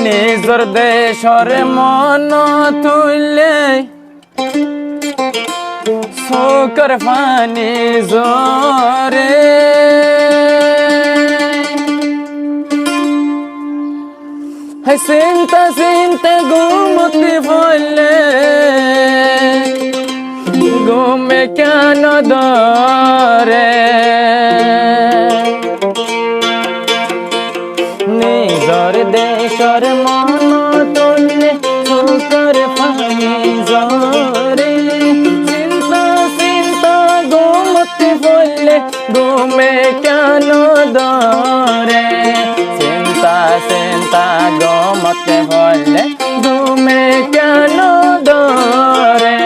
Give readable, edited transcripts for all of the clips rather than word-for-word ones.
নিজর দেশর মন তুললে চোখৰ পানী জৰে চিন্তা চিন্তা ঘুমতে পড়লে ঘুমে কেন ধরে নিজর দেশর মন তুললে চোখৰ পানী জরে চিন্তা চিন্তা ঘুমতে পড়লে ঘুমে কেন ধরে চিন্তা চিন্তা ঘুমতে পড়লে ঘুমে কেন ধরে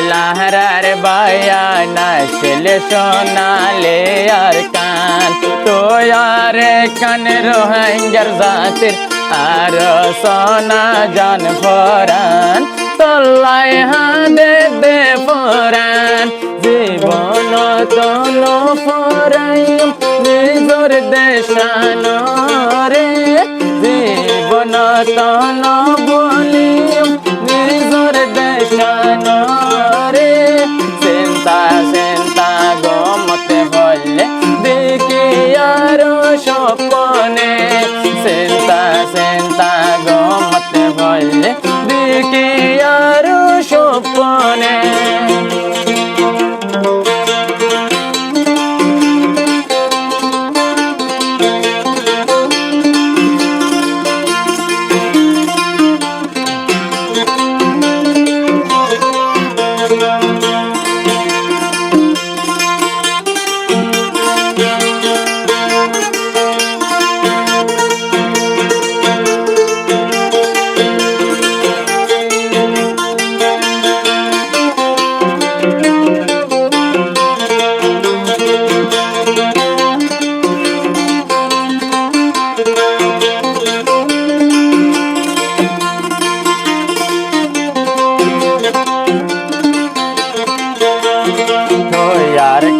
লহরার বায়ান আসলে সোনালে আর কান তো আর কান রোহিঙ্গার জাতির আর সোনা জান ফরান তল্লাই হাদে দে ফরান জীবন তল ফরাই নিজর দেশান রে জীবন তল বলি নিজর দেশান রে চিন্তা চিন্তা গমতে বললে দেখি আরো স্বপ্নে চিন্তা চিন্তা গমতে বললে দেখি আরো স্বপ্নে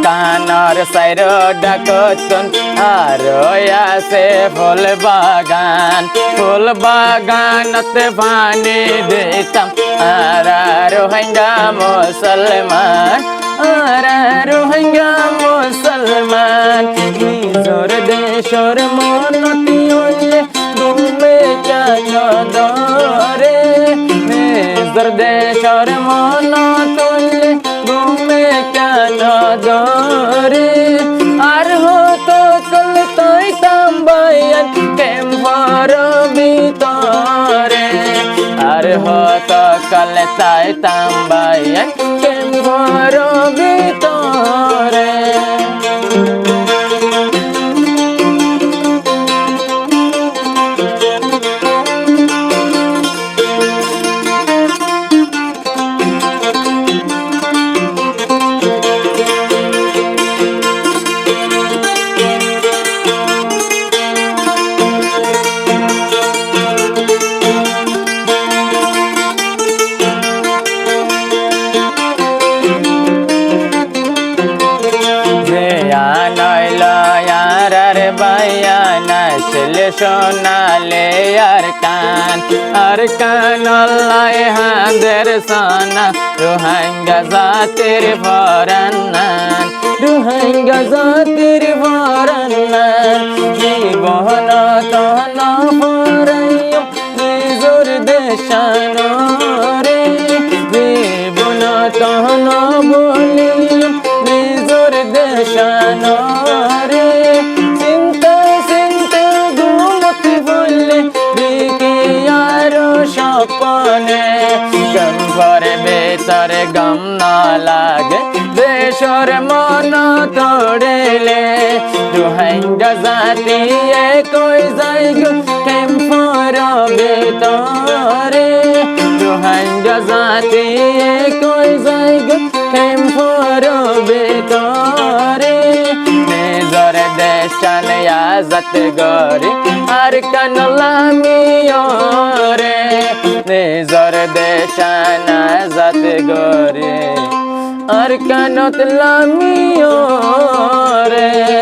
কানার সাইর ডাকতন আর আছে ফুল বাগানতে পানি দিতাম আর রোহিঙ্গা মুসলমান আর রোহিঙ্গা মুসলমান নিজর দেশর মনতি হইলে ঘুমে কেন ধরে নিজর দেশর মন তুললে ঘুমে কেন ধরে আর হতো কল তুই তাম্বায়ান কেম্পর ভিতরে আর হতো কল তাই তাম্বায়ান কেম্পর ভিতরে আসলে সোনালে আর কান আল্লাহ হাদের সোনা রোহিঙ্গা জাতির ফরান্নান রোহিঙ্গা জাতির ফরান্নান জীবন তন ফরাইম নিজর দেশান রে জীবন তন বলিম নিজর দেশান রে স্বপ্নে গম্ভর বেতরে গম না লাগে দেশর মন তোড়লে রোহিঙ্গা জাতি কই যাইগ কেম্পর বেতরে রোহিঙ্গা জাতি কই যাইগ কেম্পর বেতরে নিজর দেশান আজাদ গরি আর কানলামিও রে নিজর দেশানা জাত গরে আর কানত লামিও রে